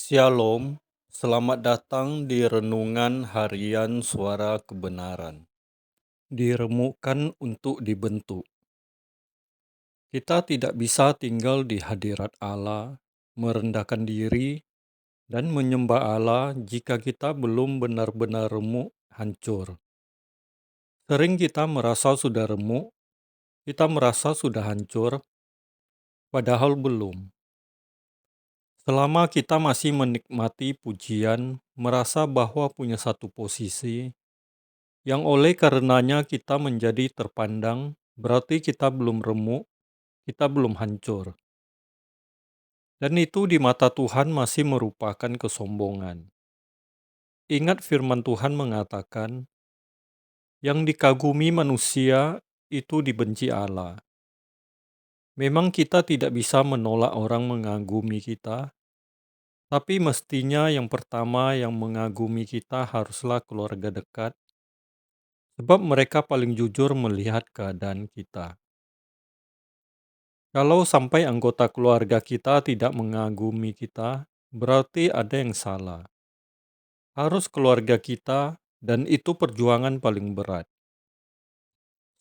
Shalom, selamat datang di Renungan Harian Suara Kebenaran. Diremukkan untuk dibentuk. Kita tidak bisa tinggal di hadirat Allah, merendahkan diri, dan menyembah Allah jika kita belum benar-benar remuk, hancur. Sering kita merasa sudah remuk, kita merasa sudah hancur, padahal belum. Selama kita masih menikmati pujian, merasa bahwa punya satu posisi, yang oleh karenanya kita menjadi terpandang, berarti kita belum remuk, kita belum hancur. Dan itu di mata Tuhan masih merupakan kesombongan. Ingat firman Tuhan mengatakan, yang dikagumi manusia itu dibenci Allah. Memang kita tidak bisa menolak orang mengagumi kita, tapi mestinya yang pertama yang mengagumi kita haruslah keluarga dekat, sebab mereka paling jujur melihat keadaan kita. Kalau sampai anggota keluarga kita tidak mengagumi kita, berarti ada yang salah. Harus keluarga kita, dan itu perjuangan paling berat.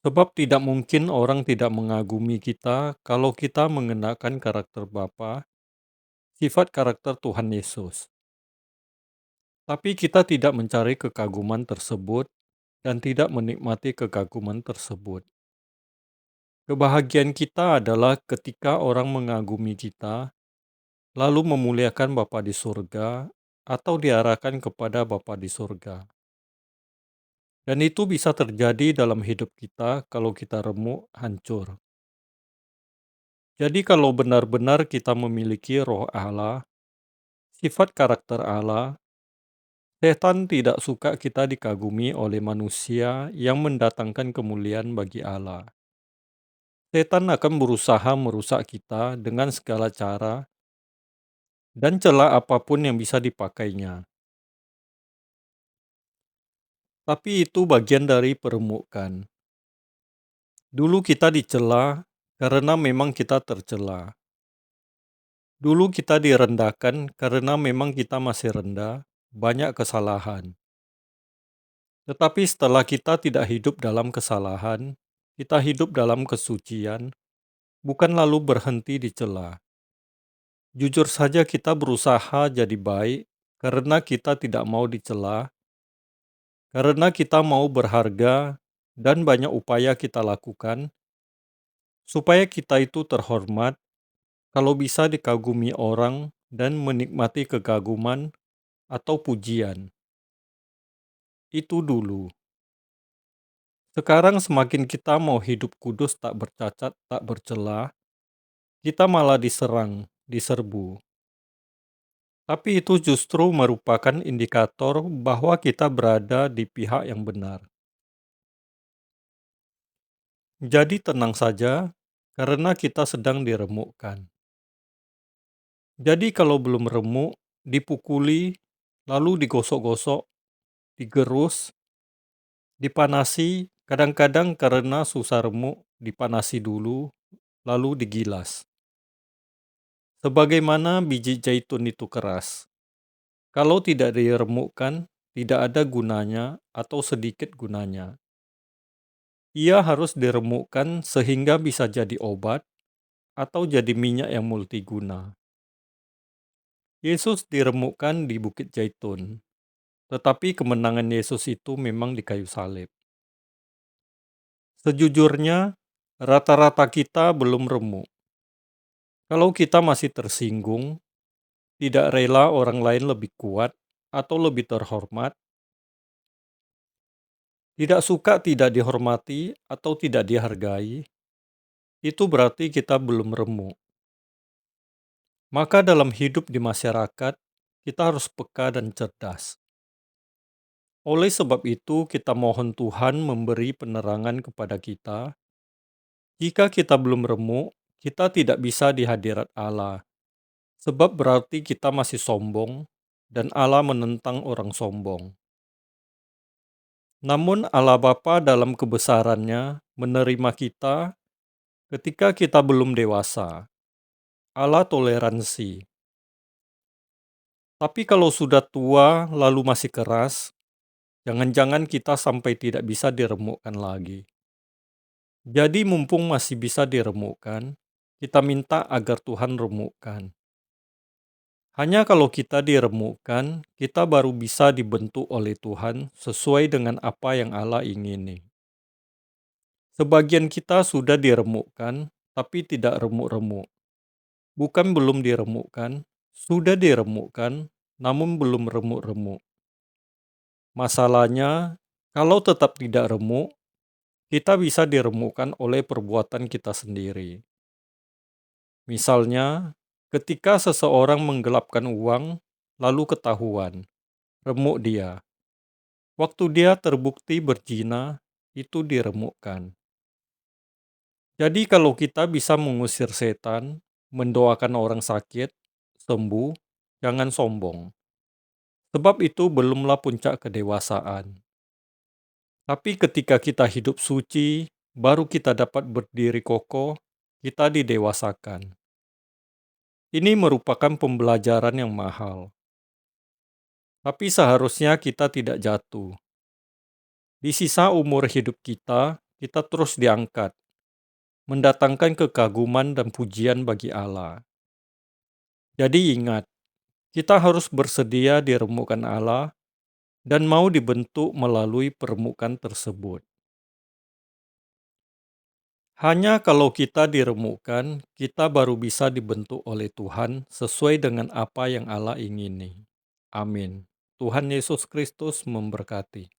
Sebab tidak mungkin orang tidak mengagumi kita kalau kita mengenakan karakter Bapa, sifat karakter Tuhan Yesus. Tapi kita tidak mencari kekaguman tersebut dan tidak menikmati kekaguman tersebut. Kebahagiaan kita adalah ketika orang mengagumi kita, lalu memuliakan Bapa di surga, atau diarahkan kepada Bapa di surga. Dan itu bisa terjadi dalam hidup kita kalau kita remuk, hancur. Jadi kalau benar-benar kita memiliki roh Allah, sifat karakter Allah, setan tidak suka kita dikagumi oleh manusia yang mendatangkan kemuliaan bagi Allah. Setan akan berusaha merusak kita dengan segala cara dan celah apapun yang bisa dipakainya. Tapi itu bagian dari peremukan. Dulu kita dicela karena memang kita tercela. Dulu kita direndahkan karena memang kita masih rendah, banyak kesalahan. Tetapi setelah kita tidak hidup dalam kesalahan, kita hidup dalam kesucian, bukan lalu berhenti dicela. Jujur saja kita berusaha jadi baik karena kita tidak mau dicela, karena kita mau berharga dan banyak upaya kita lakukan supaya kita itu terhormat, kalau bisa dikagumi orang dan menikmati kekaguman atau pujian. Itu dulu. Sekarang semakin kita mau hidup kudus tak bercacat, tak bercela, kita malah diserang, diserbu. Tapi itu justru merupakan indikator bahwa kita berada di pihak yang benar. Jadi tenang saja, karena kita sedang diremukkan. Jadi kalau belum remuk, dipukuli, lalu digosok-gosok, digerus, dipanasi, kadang-kadang karena susah remuk, dipanasi dulu, lalu digilas. Sebagaimana biji zaitun itu keras. Kalau tidak diremukkan, tidak ada gunanya atau sedikit gunanya. Ia harus diremukkan sehingga bisa jadi obat atau jadi minyak yang multiguna. Yesus diremukkan di Bukit Zaitun, tetapi kemenangan Yesus itu memang di kayu salib. Sejujurnya, rata-rata kita belum remuk. Kalau kita masih tersinggung, tidak rela orang lain lebih kuat atau lebih terhormat, tidak suka tidak dihormati atau tidak dihargai, itu berarti kita belum remuk. Maka dalam hidup di masyarakat, kita harus peka dan cerdas. Oleh sebab itu, kita mohon Tuhan memberi penerangan kepada kita. Jika kita belum remuk, kita tidak bisa di hadirat Allah. Sebab berarti kita masih sombong, dan Allah menentang orang sombong. Namun Allah Bapa dalam kebesarannya menerima kita ketika kita belum dewasa. Allah toleransi. Tapi kalau sudah tua lalu masih keras, jangan-jangan kita sampai tidak bisa diremukkan lagi. Jadi mumpung masih bisa diremukkan, kita minta agar Tuhan remukkan. Hanya kalau kita diremukkan, kita baru bisa dibentuk oleh Tuhan sesuai dengan apa yang Allah ingini. Sebagian kita sudah diremukkan, tapi tidak remuk-remuk. Bukan belum diremukkan, sudah diremukkan, namun belum remuk-remuk. Masalahnya, kalau tetap tidak remuk, kita bisa diremukkan oleh perbuatan kita sendiri. Misalnya, ketika seseorang menggelapkan uang, lalu ketahuan, remuk dia. Waktu dia terbukti berzina, itu diremukkan. Jadi kalau kita bisa mengusir setan, mendoakan orang sakit, sembuh, jangan sombong. Sebab itu belumlah puncak kedewasaan. Tapi ketika kita hidup suci, baru kita dapat berdiri kokoh, kita didewasakan. Ini merupakan pembelajaran yang mahal. Tapi seharusnya kita tidak jatuh. Di sisa umur hidup kita, kita terus diangkat, mendatangkan kekaguman dan pujian bagi Allah. Jadi ingat, kita harus bersedia diremukkan Allah dan mau dibentuk melalui permukaan tersebut. Hanya kalau kita diremukkan, kita baru bisa dibentuk oleh Tuhan sesuai dengan apa yang Allah ingini. Amin. Tuhan Yesus Kristus memberkati.